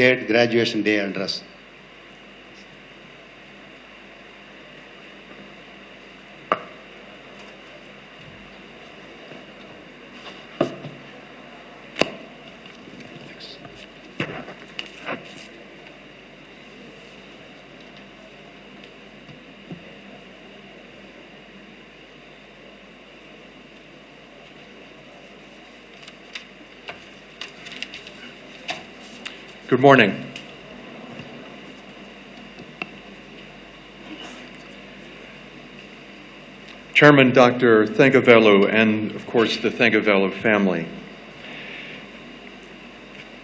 third graduation day address. Good morning. Chairman Dr. Thangavelu and, of course, the Thangavelu family.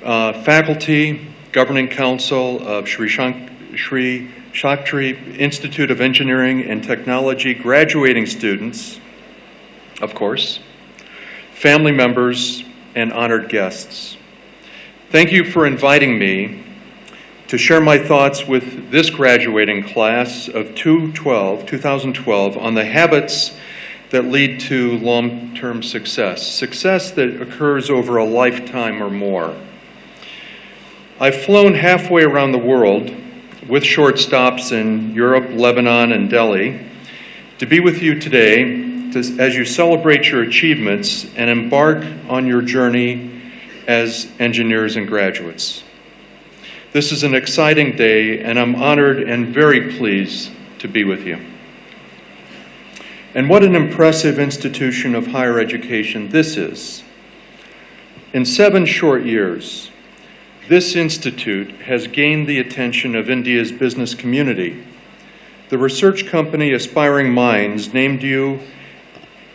Faculty, Governing Council of Sri Shakthi Institute of Engineering and Technology, graduating students, of course, family members, and honored guests. Thank you for inviting me to share my thoughts with this graduating class of 2012 on the habits that lead to long-term success that occurs over a lifetime or more. I've flown halfway around the world with short stops in Europe, Lebanon, and Delhi to be with you today as you celebrate your achievements and embark on your journey as engineers and graduates. This is an exciting day, and I'm honored and very pleased to be with you. And what an impressive institution of higher education this is. In 7 short years, this institute has gained the attention of India's business community. The research company Aspiring Minds named you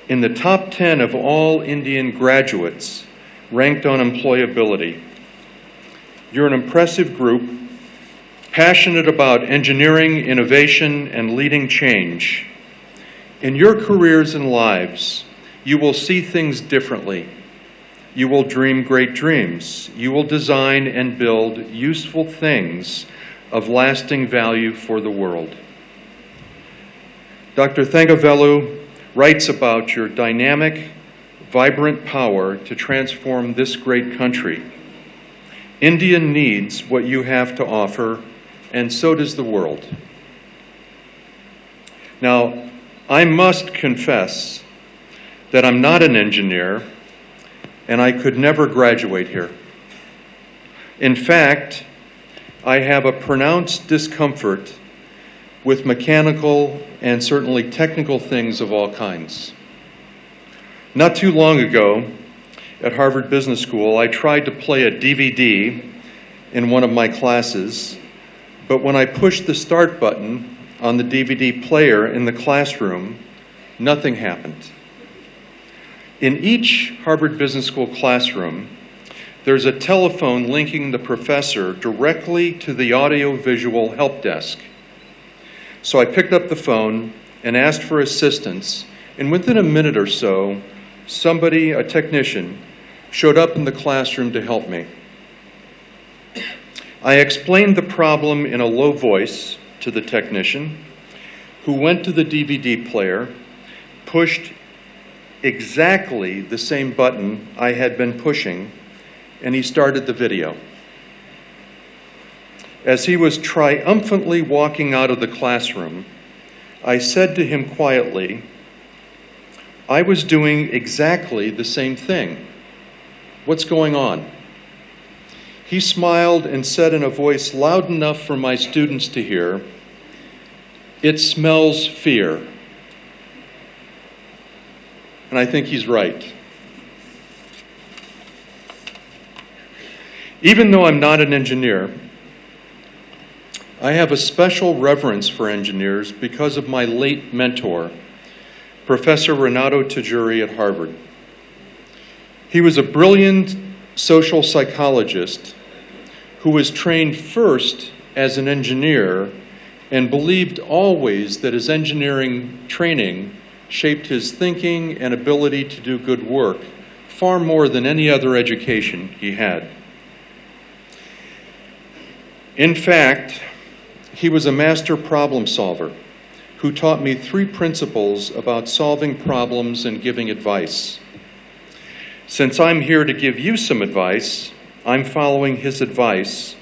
in the top 10 of all Indian graduates ranked on employability. You're an impressive group, passionate about engineering, innovation, and leading change. In your careers and lives, you will see things differently. You will dream great dreams. You will design and build useful things of lasting value for the world. Dr. Thangavelu writes about your dynamic, vibrant power to transform this great country. India needs what you have to offer, and so does the world. Now, I must confess that I'm not an engineer, and I could never graduate here. In fact, I have a pronounced discomfort with mechanical and certainly technical things of all kinds. Not too long ago, at Harvard Business School, I tried to play a DVD in one of my classes, but when I pushed the start button on the DVD player in the classroom, nothing happened. In each Harvard Business School classroom, there's a telephone linking the professor directly to the audio-visual help desk. So I picked up the phone and asked for assistance, and within a minute or so, somebody, a technician, showed up in the classroom to help me. I explained the problem in a low voice to the technician, who went to the DVD player, pushed exactly the same button I had been pushing, and he started the video. As he was triumphantly walking out of the classroom, I said to him quietly, "I was doing exactly the same thing. What's going on?" He smiled and said in a voice loud enough for my students to hear, "It smells fear." And I think he's right. Even though I'm not an engineer, I have a special reverence for engineers because of my late mentor, Professor Nadu at Harvard. He was a brilliant social psychologist who was trained first as an engineer and believed always that his engineering training shaped his thinking and ability to do good work far more than any other education he had. In fact, he was a master problem solver who taught me 3 principles about solving problems and giving advice. Since I'm here to give you some advice, I'm following his advice,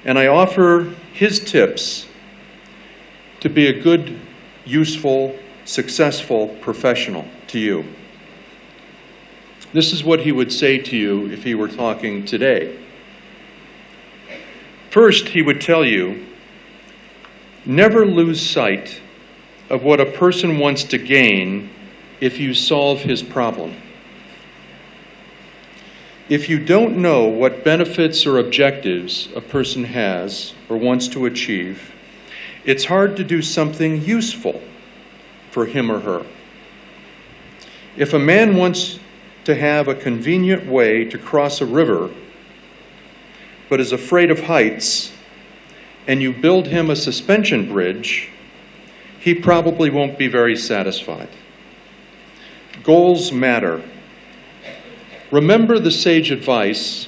and I offer his tips to be a good, useful, successful professional to you. This is what he would say to you if he were talking today. First, he would tell you, never lose sight of what a person wants to gain if you solve his problem. If you don't know what benefits or objectives a person has or wants to achieve, it's hard to do something useful for him or her. If a man wants to have a convenient way to cross a river, but is afraid of heights, and you build him a suspension bridge, he probably won't be very satisfied. Goals matter. Remember the sage advice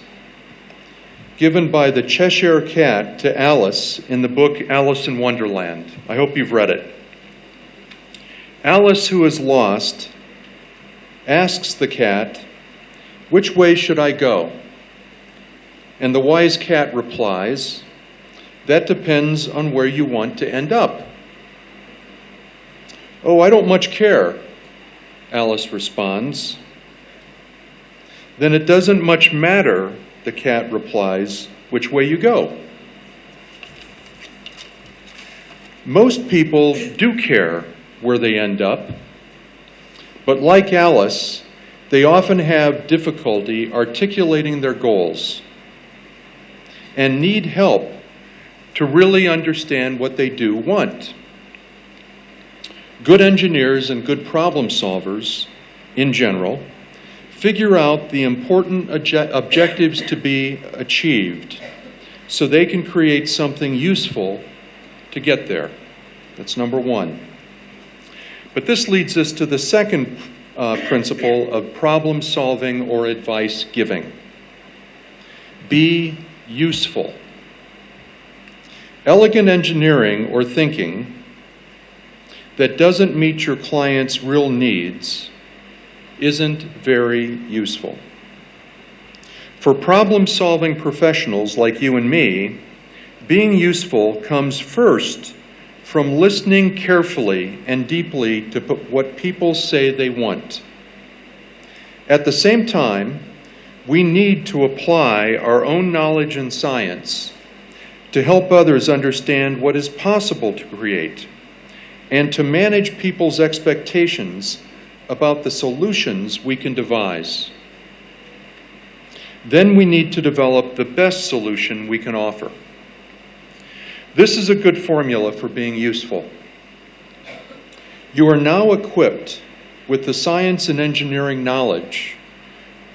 given by the Cheshire Cat to Alice in the book Alice in Wonderland. I hope you've read it. Alice, who is lost, asks the cat, "Which way should I go?" And the wise cat replies, "That depends on where you want to end up." "Oh, I don't much care," Alice responds. "Then it doesn't much matter," the cat replies, "which way you go." Most people do care where they end up, but like Alice, they often have difficulty articulating their goals and need help to really understand what they do want. Good engineers and good problem solvers, in general, figure out the important objectives to be achieved so they can create something useful to get there. That's number one. But this leads us to the second principle of problem solving or advice giving. Be useful. Elegant engineering or thinking that doesn't meet your client's real needs isn't very useful. For problem-solving professionals like you and me, being useful comes first from listening carefully and deeply to what people say they want. At the same time, we need to apply our own knowledge and science to help others understand what is possible to create and to manage people's expectations about the solutions we can devise. Then we need to develop the best solution we can offer. This is a good formula for being useful. You are now equipped with the science and engineering knowledge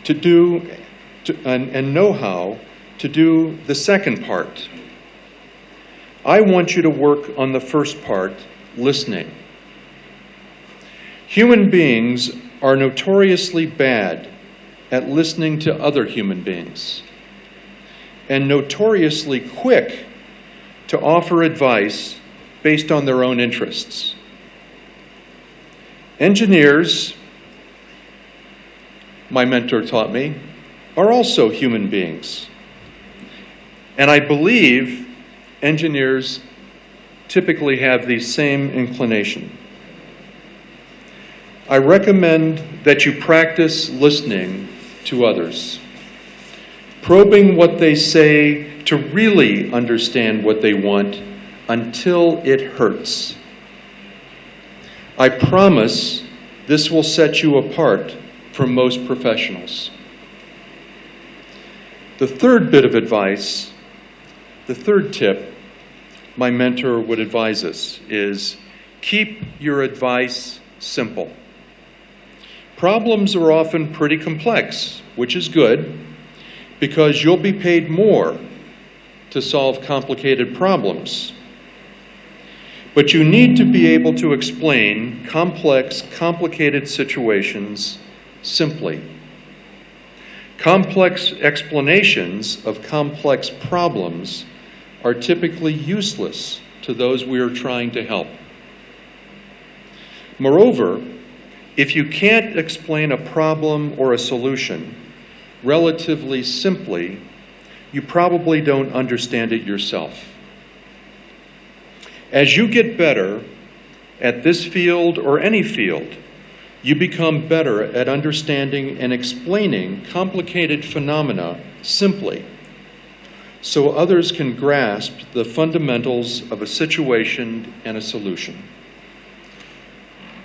and know-how to do the second part. I want you to work on the first part, listening. Human beings are notoriously bad at listening to other human beings and notoriously quick to offer advice based on their own interests. Engineers, my mentor taught me, are also human beings. And I believe engineers typically have the same inclination. I recommend that you practice listening to others, probing what they say to really understand what they want until it hurts. I promise this will set you apart from most professionals. The third bit of advice, the third tip my mentor would advise us is keep your advice simple. Problems are often pretty complex, which is good, because you'll be paid more to solve complicated problems. But you need to be able to explain complex, complicated situations simply. Complex explanations of complex problems are typically useless to those we are trying to help. Moreover, if you can't explain a problem or a solution relatively simply, you probably don't understand it yourself. As you get better at this field or any field, you become better at understanding and explaining complicated phenomena simply, so others can grasp the fundamentals of a situation and a solution.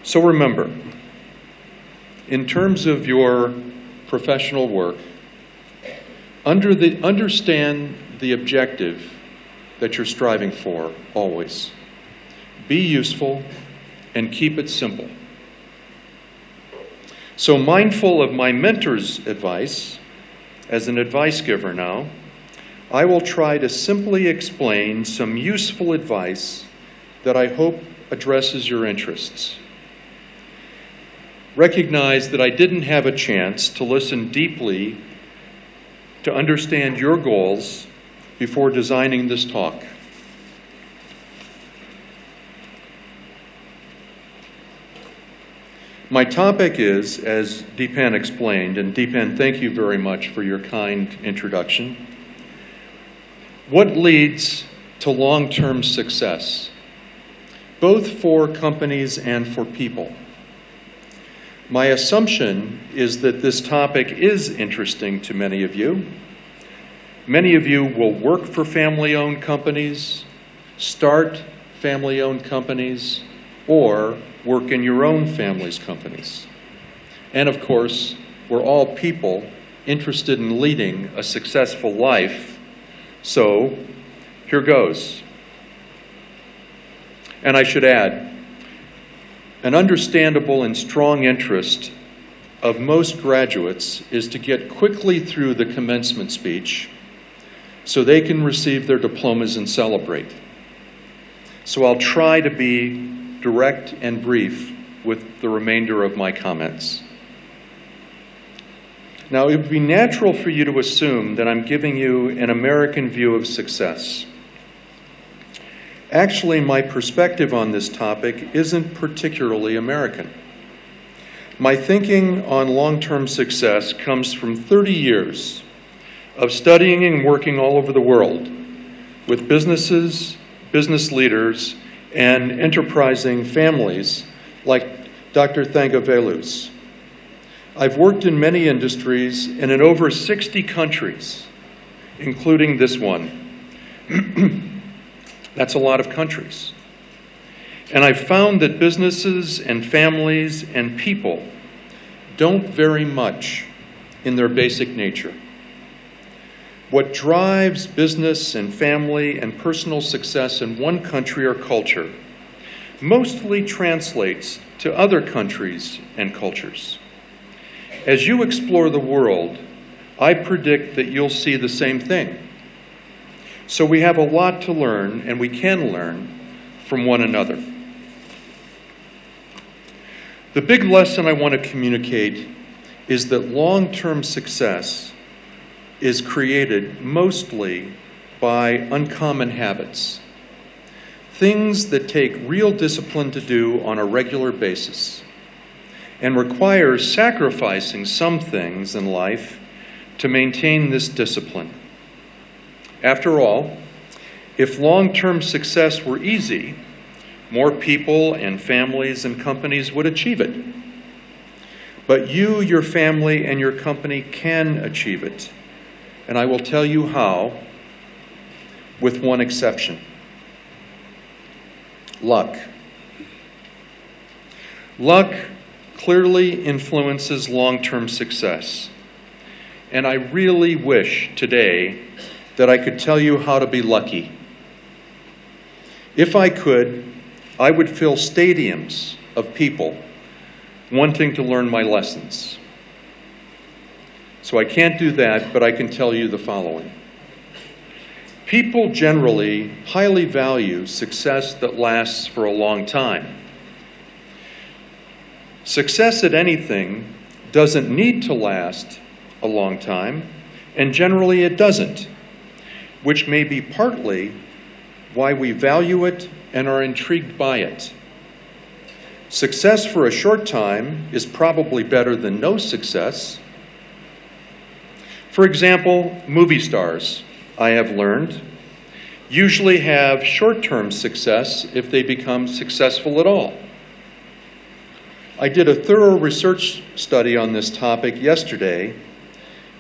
So remember, in terms of your professional work, understand the objective that you're striving for always. Be useful and keep it simple. So mindful of my mentor's advice, as an advice giver now, I will try to simply explain some useful advice that I hope addresses your interests. Recognize that I didn't have a chance to listen deeply to understand your goals before designing this talk. My topic is, as Deepan explained, and Deepan, thank you very much for your kind introduction. What leads to long-term success, both for companies and for people? My assumption is that this topic is interesting to many of you. Many of you will work for family-owned companies, start family-owned companies, or work in your own family's companies. And of course, we're all people interested in leading a successful life. So, here goes. And I should add, an understandable and strong interest of most graduates is to get quickly through the commencement speech so they can receive their diplomas and celebrate. So I'll try to be direct and brief with the remainder of my comments. Now, it would be natural for you to assume that I'm giving you an American view of success. Actually, my perspective on this topic isn't particularly American. My thinking on long-term success comes from 30 years of studying and working all over the world with businesses, business leaders, and enterprising families like Dr. Thangavelu's. I've worked in many industries and in over 60 countries, including this one. That's a lot of countries. And I've found that businesses and families and people don't vary much in their basic nature. What drives business and family and personal success in one country or culture mostly translates to other countries and cultures. As you explore the world, I predict that you'll see the same thing. So we have a lot to learn, and we can learn from one another. The big lesson I want to communicate is that long-term success is created mostly by uncommon habits, things that take real discipline to do on a regular basis, and requires sacrificing some things in life to maintain this discipline. After all, if long-term success were easy, more people and families and companies would achieve it. But you, your family, and your company can achieve it. And I will tell you how, with one exception. Luck. Luck clearly influences long-term success. And I really wish today that I could tell you how to be lucky. If I could, I would fill stadiums of people wanting to learn my lessons. So I can't do that, but I can tell you the following. People generally highly value success that lasts for a long time. Success at anything doesn't need to last a long time, and generally it doesn't, which may be partly why we value it and are intrigued by it. Success for a short time is probably better than no success. For example, movie stars I have learned, usually have short-term success if they become successful at all. I did a thorough research study on this topic yesterday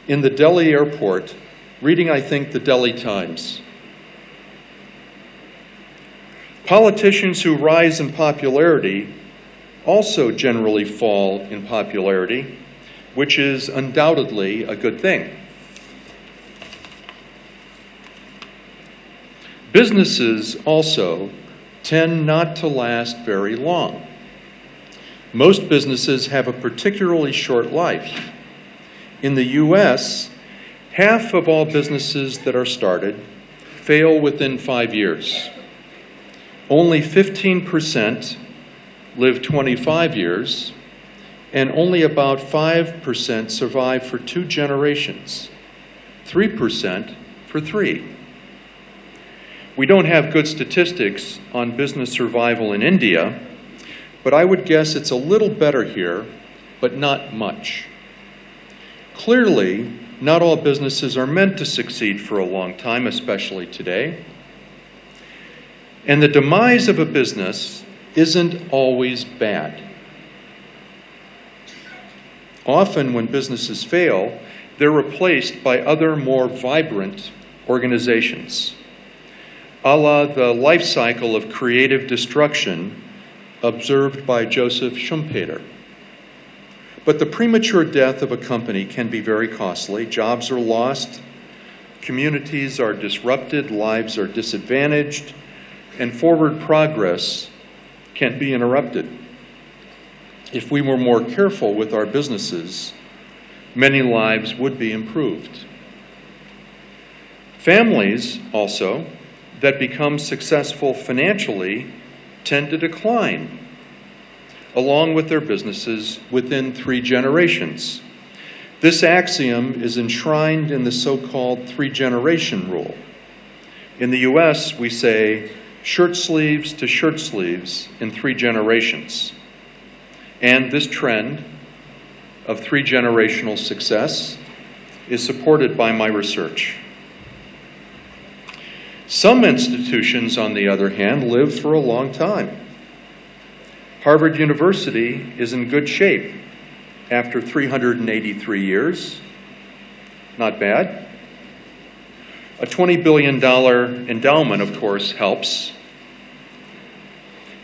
in the Delhi airport, reading, I think, the Delhi Times. Politicians who rise in popularity also generally fall in popularity, which is undoubtedly a good thing. Businesses also tend not to last very long. Most businesses have a particularly short life. In the US, half of all businesses that are started fail within 5 years. Only 15% live 25 years, and only about 5% survive for 2 generations, 3% for 3. We don't have good statistics on business survival in India, but I would guess it's a little better here, but not much. Clearly, not all businesses are meant to succeed for a long time, especially today. And the demise of a business isn't always bad. Often when businesses fail, they're replaced by other more vibrant organizations, a la the life cycle of creative destruction observed by Joseph Schumpeter. But the premature death of a company can be very costly. Jobs are lost, communities are disrupted, lives are disadvantaged, and forward progress can be interrupted. If we were more careful with our businesses, many lives would be improved. Families, also, that become successful financially tend to decline, along with their businesses, within 3 generations. This axiom is enshrined in the so-called 3-generation rule. In the US, we say shirt sleeves to shirt sleeves in 3 generations. And this trend of 3-generational success is supported by my research. Some institutions, on the other hand, live for a long time. Harvard University is in good shape after 383 years. Not bad. A $20 billion endowment, of course, helps.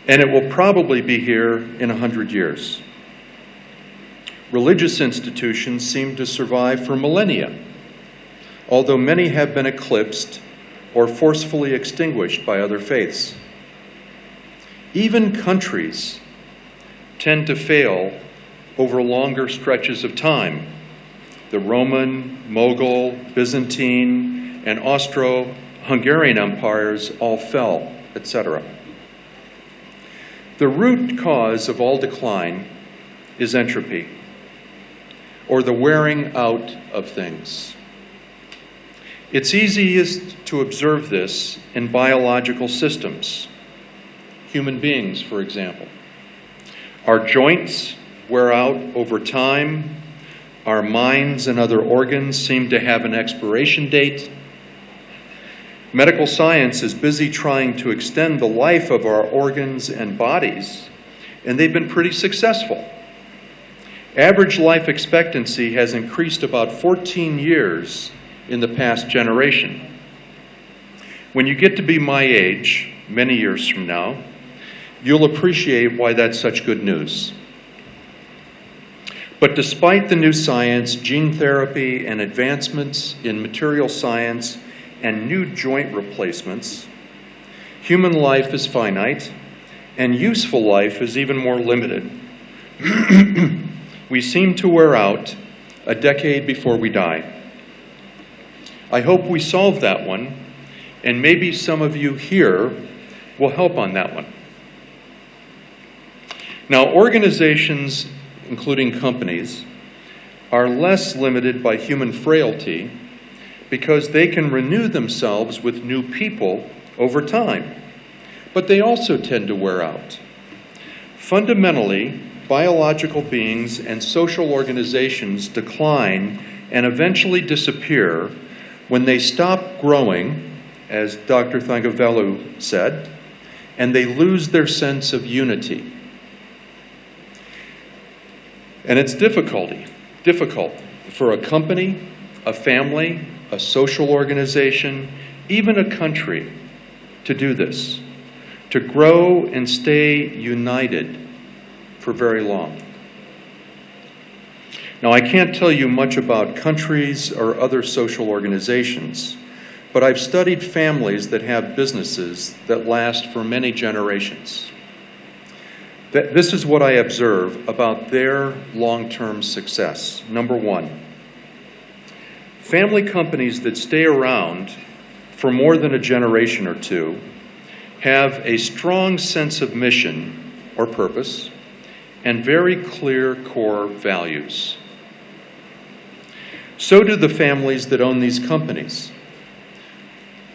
And it will probably be here in 100 years. Religious institutions seem to survive for millennia, although many have been eclipsed or forcefully extinguished by other faiths. Even countries tend to fail over longer stretches of time. The Roman, Mughal, Byzantine, and Austro-Hungarian empires all fell, etc. The root cause of all decline is entropy, or the wearing out of things. It's easiest to observe this in biological systems. Human beings, for example. Our joints wear out over time. Our minds and other organs seem to have an expiration date. Medical science is busy trying to extend the life of our organs and bodies, and they've been pretty successful. Average life expectancy has increased about 14 years in the past generation. When you get to be my age, many years from now, you'll appreciate why that's such good news. But despite the new science, gene therapy, and advancements in material science and new joint replacements, human life is finite, and useful life is even more limited. We seem to wear out a decade before we die. I hope we solve that one, and maybe some of you here will help on that one. Now, organizations, including companies, are less limited by human frailty because they can renew themselves with new people over time, but they also tend to wear out. Fundamentally, biological beings and social organizations decline and eventually disappear when they stop growing, as Dr. Thangavelu said, and they lose their sense of unity. And it's difficult for a company, a family, a social organization, even a country to do this, to grow and stay united for very long. Now, I can't tell you much about countries or other social organizations, but I've studied families that have businesses that last for many generations. This is what I observe about their long-term success. Number one, family companies that stay around for more than a generation or two have a strong sense of mission or purpose and very clear core values. So do the families that own these companies.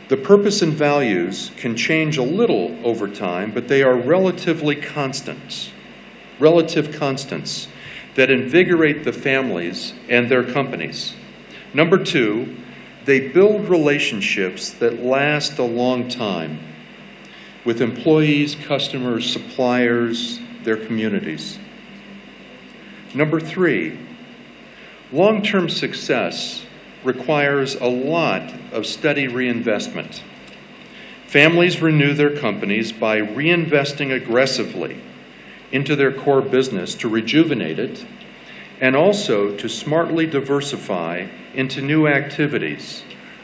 The purpose and values can change a little over time, but they are relative constants that invigorate the families and their companies. Number two, they build relationships that last a long time with employees, customers, suppliers, their communities. Number three, long-term success requires a lot of steady reinvestment. Families renew their companies by reinvesting aggressively into their core business to rejuvenate it and also to smartly diversify into new activities,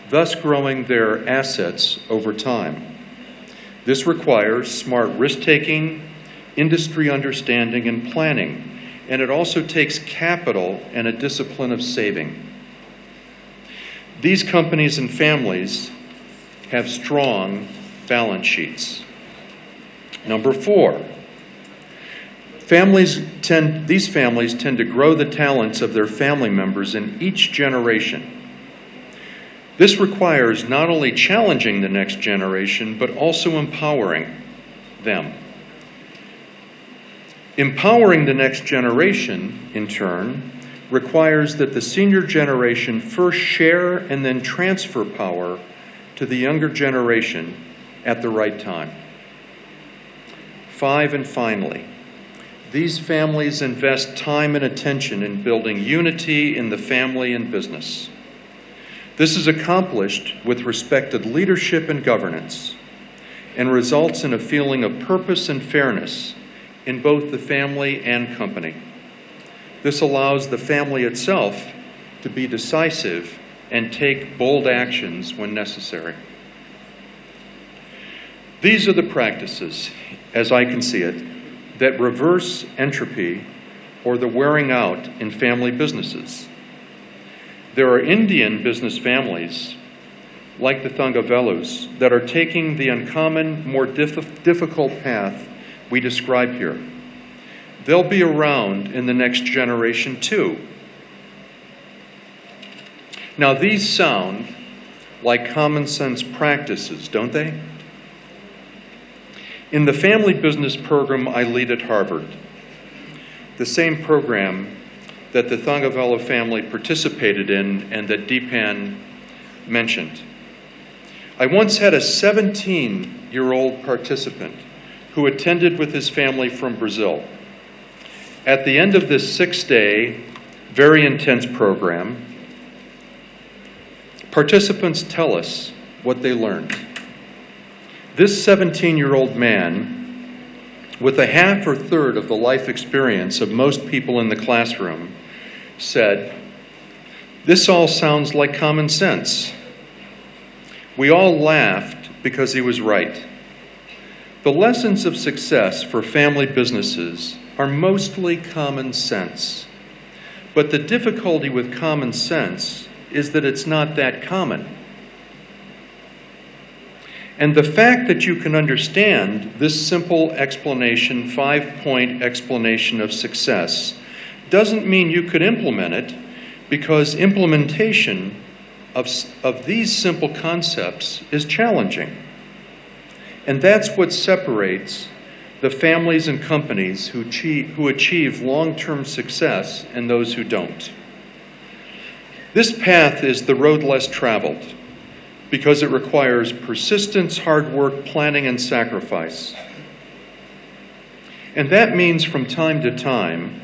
thus growing their assets over time. This requires smart risk-taking, industry understanding, and planning, and it also takes capital and a discipline of saving. These companies and families have strong balance sheets. Number four, these families tend to grow the talents of their family members in each generation. This requires not only challenging the next generation, but also empowering them. Empowering the next generation, in turn, requires that the senior generation first share and then transfer power to the younger generation at the right time. Five, and finally, these families invest time and attention in building unity in the family and business. This is accomplished with respected leadership and governance and results in a feeling of purpose and fairness in both the family and company. This allows the family itself to be decisive and take bold actions when necessary. These are the practices, as I can see it, that reverse entropy or the wearing out in family businesses. There are Indian business families, like the Thangavelus, that are taking the uncommon, more difficult path we describe here. They'll be around in the next generation too. Now, these sound like common sense practices, don't they? In the family business program I lead at Harvard, the same program that the Thangavelu family participated in and that Deepan mentioned, I once had a 17-year-old participant who attended with his family from Brazil. At the end of this 6-day, very intense program, participants tell us what they learned. This 17-year-old man, with a half or third of the life experience of most people in the classroom, said, "This all sounds like common sense." We all laughed because he was right. The lessons of success for family businesses are mostly common sense. But the difficulty with common sense is that it's not that common. And the fact that you can understand this simple explanation, 5-point explanation of success, doesn't mean you could implement it, because implementation of these simple concepts is challenging. And that's what separates the families and companies who achieve long-term success and those who don't. This path is the road less traveled. because it requires persistence, hard work, planning, and sacrifice. And that means from time to time,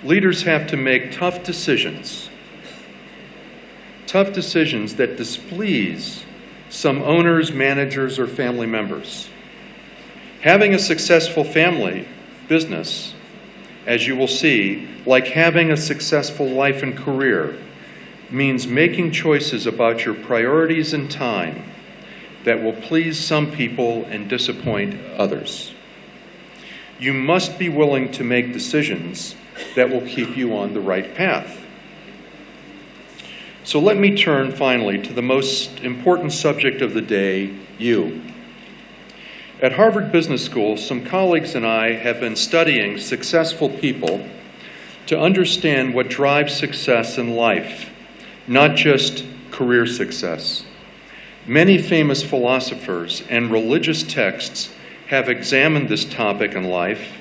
leaders have to make tough decisions that displease some owners, managers, or family members. Having a successful family business, as you will see, like having a successful life and career, means making choices about your priorities and time that will please some people and disappoint others. You must be willing to make decisions that will keep you on the right path. So let me turn finally to the most important subject of the day, you. At Harvard Business School, some colleagues and I have been studying successful people to understand what drives success in life, not just career success. Many famous philosophers and religious texts have examined this topic in life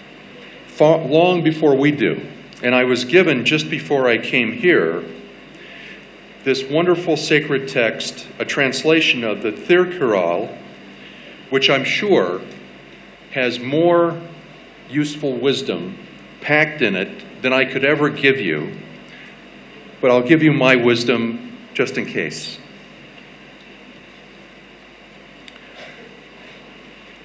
long before we do. And I was given, just before I came here, this wonderful sacred text, a translation of the Thirkkural, which I'm sure has more useful wisdom packed in it than I could ever give you. But I'll give you my wisdom just in case.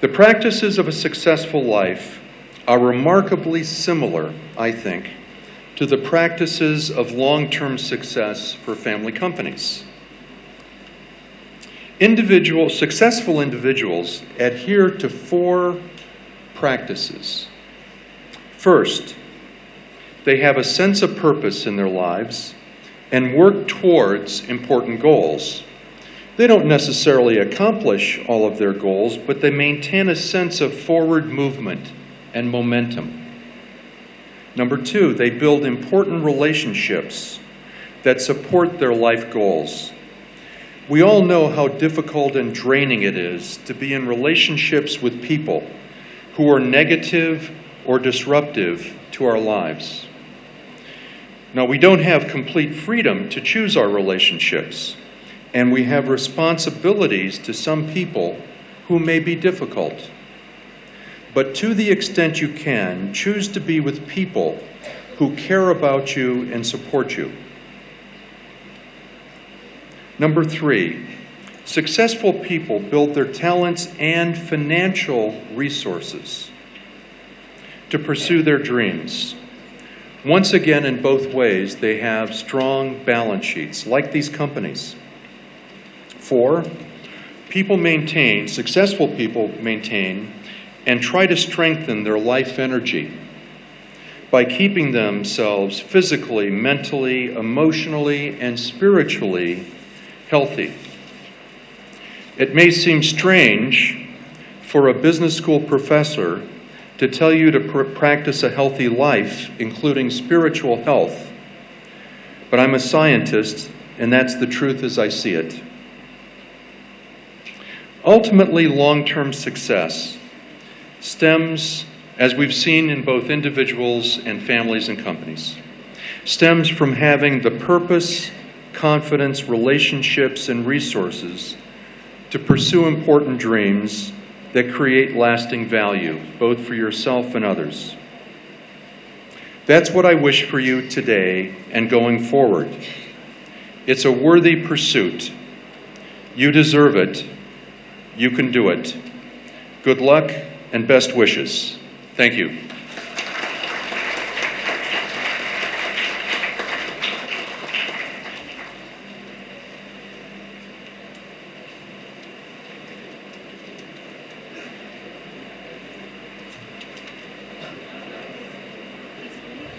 The practices of a successful life are remarkably similar, I think, to the practices of long-term success for family companies. Successful individuals adhere to 4 practices. First, they have a sense of purpose in their lives and work towards important goals. They don't necessarily accomplish all of their goals, but they maintain a sense of forward movement and momentum. Number 2, they build important relationships that support their life goals. We all know how difficult and draining it is to be in relationships with people who are negative or disruptive to our lives. Now, we don't have complete freedom to choose our relationships, and we have responsibilities to some people who may be difficult. But to the extent you can, choose to be with people who care about you and support you. Number 3, successful people build their talents and financial resources to pursue their dreams. Once again, in both ways, they have strong balance sheets, like these companies. 4, successful people maintain and try to strengthen their life energy by keeping themselves physically, mentally, emotionally, and spiritually healthy. It may seem strange for a business school professor to tell you to practice a healthy life, including spiritual health, but I'm a scientist, and that's the truth as I see it. Ultimately, long-term success stems, as we've seen in both individuals and families and companies, stems from having the purpose, confidence, relationships, and resources to pursue important dreams that create lasting value, both for yourself and others. That's what I wish for you today and going forward. It's a worthy pursuit. You deserve it. You can do it. Good luck and best wishes. Thank you.